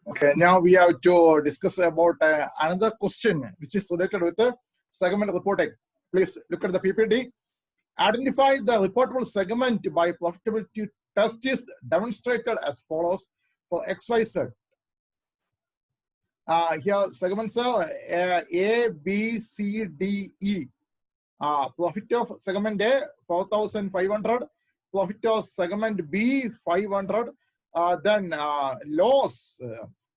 Okay, now we have to discuss about another question which is related with the segment reporting. Please look at the PPT. Identify the reportable segment by profitability test is demonstrated as follows for XYZ. Here segments are A, B, C, D, E. Profit of segment A 4,500, profit of segment B 500. Then loss,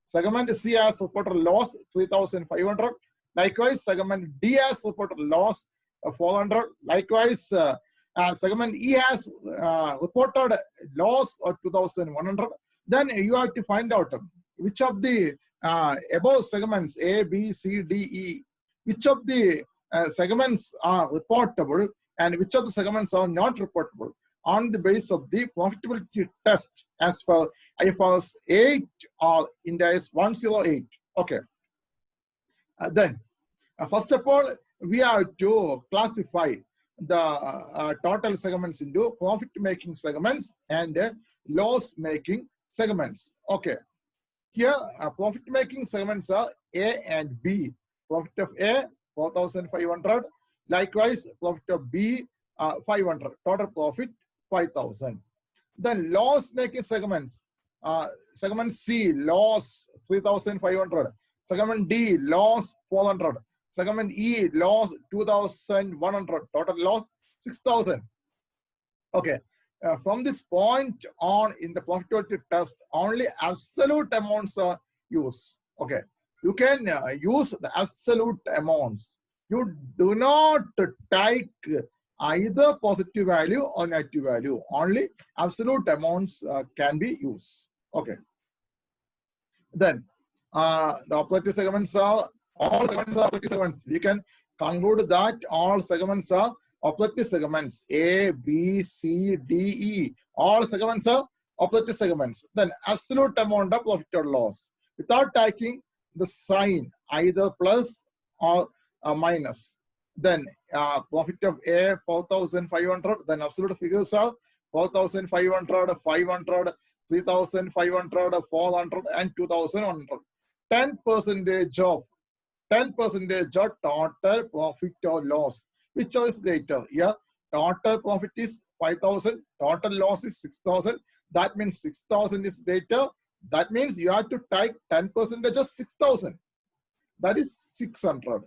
segment C has reported loss 3,500. Likewise, segment D has reported loss 400. Likewise, segment E has reported loss of 2,100. Then you have to find out which of the above segments A, B, C, D, E, which of the segments are reportable and which of the segments are not reportable on the basis of the profitability test as per IFRS 8 or INDAS 108. Okay. Then, first of all, we have to classify the total segments into profit-making segments and loss-making segments. Okay. Here, profit-making segments are A and B. Profit of A, 4,500. Likewise, profit of B, 500. Total profit, 5,000. Then loss-making segments. Segment C, loss, 3,500. Segment D, loss, 400. Segment E, loss, 2,100. Total loss, 6,000. Okay. From this point on in the profitability test, only absolute amounts are used. Okay. You can use the absolute amounts. You do not take either positive value or negative value. Only absolute amounts can be used. Okay. Then the operating segments are all segments are operating segments. We can conclude that all segments are operating segments. A, B, C, D, E. All segments are operating segments. Then absolute amount of profit or loss without taking the sign either plus or minus. Then profit of A 4,500. Then absolute figures are 4,500, 500, 3,500, 400, and 2,100. 10% of 10% of total profit or loss. Which is greater? Yeah, total profit is 5,000. Total loss is 6,000. That means 6,000 is greater. That means you have to take 10% of 6,000. That is 600.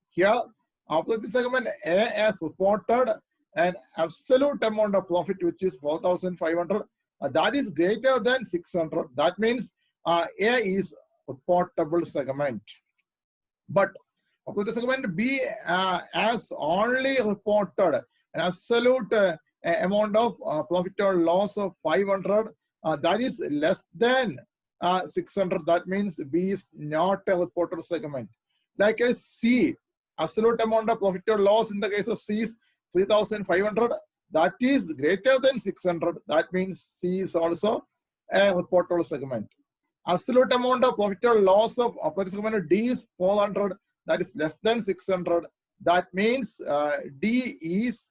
Here, operating segment A has reported an absolute amount of profit which is 4,500. That is greater than 600. That means A is reportable segment. But operating segment B has only reported an absolute amount of profit or loss of 500. That is less than 600. That means B is not a reported segment. Like a C, absolute amount of profit or loss in the case of C is 3,500. That is greater than 600. That means C is also a reportable segment. Absolute amount of profit or loss of operating segment D is 400. That is less than 600. That means D is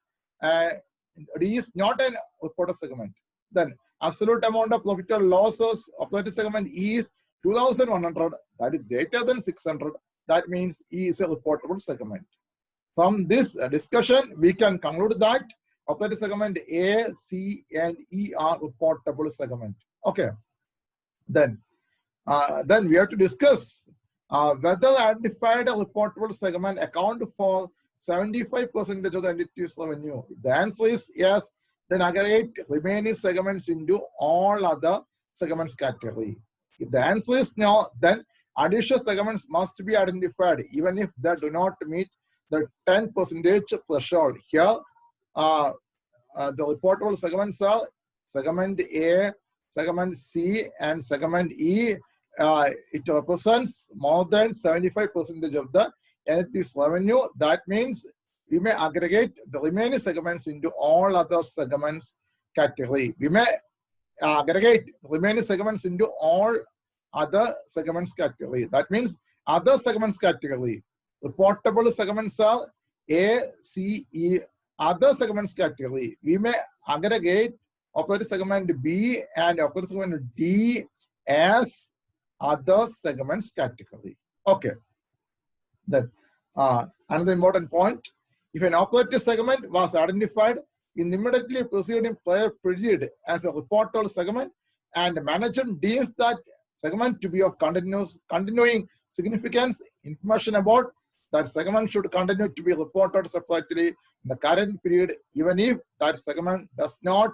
not a reported segment. Then absolute amount of profit or loss of operating segment E is 2,100. That is greater than 600. That means E is a reportable segment. From this discussion, we can conclude that operating segment A, C, and E are reportable segment. Okay. Then we have to discuss whether identified reportable segment account for 75% of the entity's revenue. If the answer is yes, then aggregate remaining segments into all other segments category. If the answer is no, then additional segments must be identified even if they do not meet the 10% threshold. Here, the reportable segments are segment A, segment C, and segment E. It represents more than 75% of the entity's revenue. That means we may aggregate the remaining segments into all other segments category. We may aggregate the remaining segments into all other segments category. That means other segments category. Reportable segments are A, C, E. Other segments category. We may aggregate operating segment B and operating segment D as other segments category. Okay. Then another important point, if an operative segment was identified in immediately preceding prior period as a reportable segment and management deems that segment to be of continuing significance, information about that segment should continue to be reported separately in the current period, even if that segment does not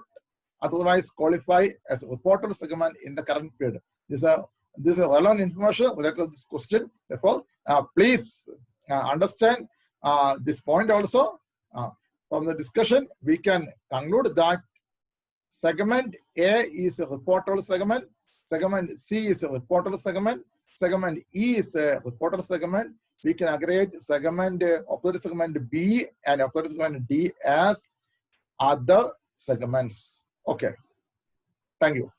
otherwise qualify as a reported segment in the current period. This is relevant information related to this question. Therefore, please understand this point also. From the discussion, we can conclude that segment A is a reportable segment, segment C is a reportable segment, segment E is a reportable segment. We can aggregate segment operating segment B and operating segment D as other segments. Okay. Thank you.